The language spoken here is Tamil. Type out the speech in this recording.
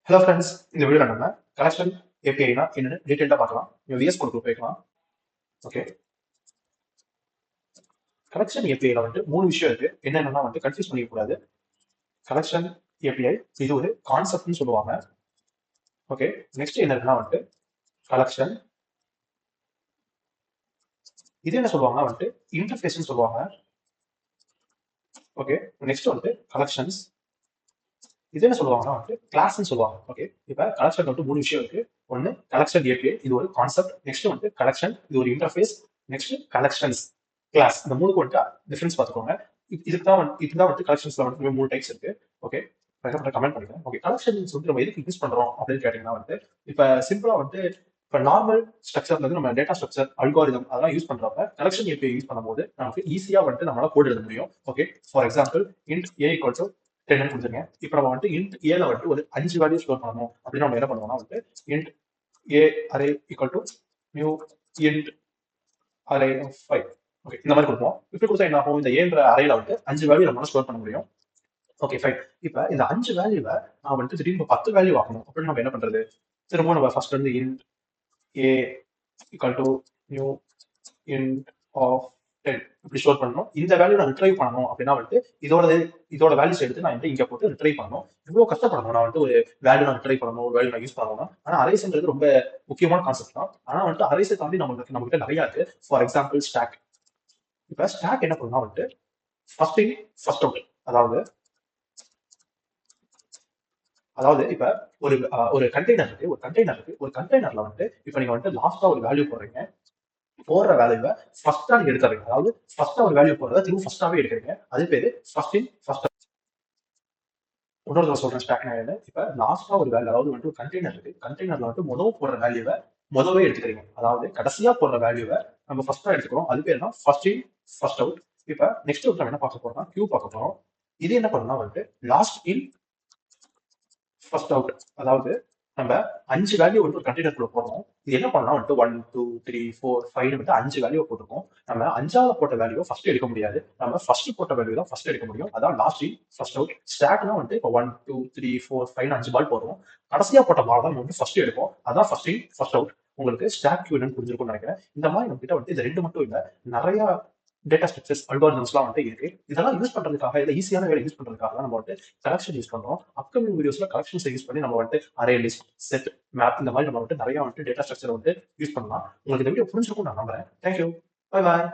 ஹலோ ஃப்ரெண்ட்ஸ், இந்த வீடியோ நம்ம கலெக்ஷன் ஏபிஐனா என்னன்னு டீடைல்டா பார்க்கலாம். நீங்க விஎஸ் கோட் போய்க்கலாம். ஓகே, கலெக்ஷன் ஏபிஐல வந்து மூணு விஷயம் இருக்கு. என்னென்னா வந்து கன்ஃபியூஸ் பண்ணிக்க கூடாது. கலெக்ஷன் ஏபிஐ இது ஒரு கான்செப்ட்னு சொல்லுவாங்க. ஓகே, நெக்ஸ்ட் என்ன இருக்குன்னா வந்து கலெக்ஷன், இது என்ன சொல்லுவாங்கன்னா வந்து இன்டர்ஃபேஸ்னு சொல்லுவாங்க. ஓகே, நெக்ஸ்ட் வந்து கலெக்ஷன்ஸ், இது என்ன சொல்லுவாங்கன்னா வந்து கிளாஸ்ன்னு சொல்லுவாங்க. ஓகே, இப்போ கலெக்ஷன் வந்து மூணு விஷயம் இருக்கு. ஒன்னு கலெக்ஷன் ஏபிஐ, இது ஒரு கான்செப்ட். நெக்ஸ்ட் வந்து கலெக்ஷன், இது ஒரு இன்டர்ஃபேஸ். Next collections class. இந்த மூணுக்கு வந்து டிஃபரன்ஸ் பார்த்துக்கோங்க. இதுதான் வந்து கலெக்ஷன்ஸ்ல வந்து மூணு டைப்ஸ் இருக்கு. ஓகே, கமெண்ட் பண்ணிக்கிறேன். ஓகே, கலெக்ஷன்ஸ் வந்து நம்ம எதுக்கு யூஸ் பண்றோம் அப்படின்னு கேட்டீங்கன்னா வந்து இப்போ சிம்பிளா வந்து இப்போ நார்மல் ஸ்ட்ரக்சர்ல இருந்து நம்ம டேட்டா ஸ்ட்ரக்சர் அல்காரிதம் அதெல்லாம் யூஸ் பண்றப்ப கலெக்ஷன் ஏபிஐ யூஸ் பண்ணும்போது நமக்கு ஈஸியா வந்து நம்மளால கோட் எழுத முடியும். Okay, for example int a equal to 10 கொடுத்துருங்க. இப்போ நம்ம வந்து இன்ட் ஏல வந்து ஒரு 5 வேல்யூ ஸ்டோர் பண்ணணும் அப்படின்னு நம்ம என்ன பண்ணுவோம்னா வந்து int A array equal to new int array 5. Okay, இந்த மாதிரி கொடுப்போம். இப்படி கொடுத்தா என்ன ஆகும்? இந்த ஏன்ற அரேல வந்து 5 வேல்யூ நம்மளால ஸ்டோர் பண்ண முடியும். Okay, fine. இப்போ இந்த 5 வேல்யூவை நான் வந்து திடீர்னு 10 வேல்யூ ஆகணும் அப்படின்னு நம்ம என்ன பண்றது? திரும்ப நம்ம ஃபர்ஸ்ட் வந்து int a equal to new int of 10 இப்படி ஸ்டோர் பண்ணணும். இந்த வேல்யூ நான் ரிட்ரைவ் பண்ணணும் அப்படின்னா வந்து இதோட வேல்யூஸ் எடுத்து நான் வந்து இங்க போட்டு ரிட்ரைவ் பண்ணணும். இவ்வளவு கஷ்டப்படணும். நான் வந்து ஒரு வேல்யூ நான் ரிட்ரைவ் பண்ணணும், ஒரு வேல்யூ நான் யூஸ் பண்ணணும். ஆனா அரேஸ்ன்றது ரொம்ப முக்கியமான கான்செப்ட் தான். ஆனா வந்து அரேஸை தாண்டி நம்ம கிட்ட நிறைய இருக்கு. For example stock. இப்ப ஸ்டாக் என்ன பண்ணா வந்து ஃபர்ஸ்ட் இன் ஃபர்ஸ்ட் அவுட். அதாவது இப்ப ஒரு ஒரு கண்டெய்னர் இருக்கு. ஒரு கண்டெய்னர்ல வந்து இப்ப நீங்க வந்து லாஸ்டா ஒரு வேல்யூ போடுறீங்க. போடுற வேல்யூவை ஃபர்ஸ்டா நீங்க எடுத்துறீங்க. அதாவது ஃபர்ஸ்டா ஒரு வேல்யூ போடுறத திரும்ப ஃபர்ஸ்டாவே எடுக்கிறீங்க. அது பேரு ஃபர்ஸ்ட் இன் ஃபர்ஸ்ட். இன்னொரு தடவை சொல்றேன் ஸ்டாக்னா என்ன. இப்ப லாஸ்டா ஒரு வேல்யூ, அதாவது வந்து ஒரு கண்டெய்னர் இருக்கு. கண்டெய்னர்ல வந்து முதல் போடுற வேல்யூவை முதவே எடுத்துக்கிறீங்க. அதாவது கடைசியா போடுற வேல்யூவை நம்ம ஃபர்ஸ்டா எடுத்துக்கிறோம். அது பேர் தான் ஃபர்ஸ்ட் இன் ஃபர்ஸ்ட் அவுட். இப்ப நெக்ஸ்ட் நம்ம என்ன பார்க்க போறோம்னா கியூ பார்க்க போறோம். இது என்ன பண்ணணும்னா வந்து லாஸ்ட் இன் ஃபர்ஸ்ட் அவுட். அதாவது நம்ம 5 வேல்யூ வந்து ஒரு கண்டெய்னருக்குள்ள போடுறோம். இது என்ன பண்ணலாம் வந்து 1 2 3 4 5 வந்து 5 வேல்யூ போட்டிருக்கோம். நம்ம 5வது போட்ட வேல்யூ ஃபர்ஸ்ட் எடுக்க முடியாது. நம்ம ஃபர்ஸ்ட் போட்ட வேல்யூ தான் ஃபர்ஸ்ட் எடுக்க முடியும். அதான் லாஸ்ட் இன் ஃபர்ஸ்ட் அவுட். ஸ்டாக்னா வந்து இப்போ 1 2 3 4 5 5 பால் போடுறோம். கடைசியா போட்ட பால் தான் நம்ம வந்து ஃபர்ஸ்ட் எடுப்போம். அதான் ஃபர்ஸ்ட் இன் ஃபர்ஸ்ட் அவுட். உங்களுக்கு ஸ்டாக் கியூ என்னன்னு புரிஞ்சிருக்கும்னு நினைக்கிறேன். இந்த மாதிரி நம்ம கிட்ட வந்து இது ரெண்டு மட்டும் இல்ல, நிறைய டேட்டா ஸ்ட்ரக்சர்ஸ் அல்காரிதம்ஸ்லாம் வந்து இருக்கு. இதெல்லாம் யூஸ் பண்றதுக்காக, இல்ல ஈஸியான வேலை யூஸ் பண்றதுக்காக தான் நம்ம வந்து கலெக்ஷன் யூஸ் பண்றோம். அப்கமிங் வீடியோஸ்ல கலெக்ஷன்ஸ் யூஸ் பண்ணி நம்ம வந்து அரே லிஸ்ட், செட், மேப் இந்த மாதிரி நம்ம வந்து நிறைய வந்து டேட்டா ஸ்ட்ரக்சர் வந்து யூஸ் பண்ணலாம். உங்களுக்கு இந்த வீடியோ புரிஞ்சிருக்கும் நான் நம்புறேன். தேங்க்யூ. Bye bye.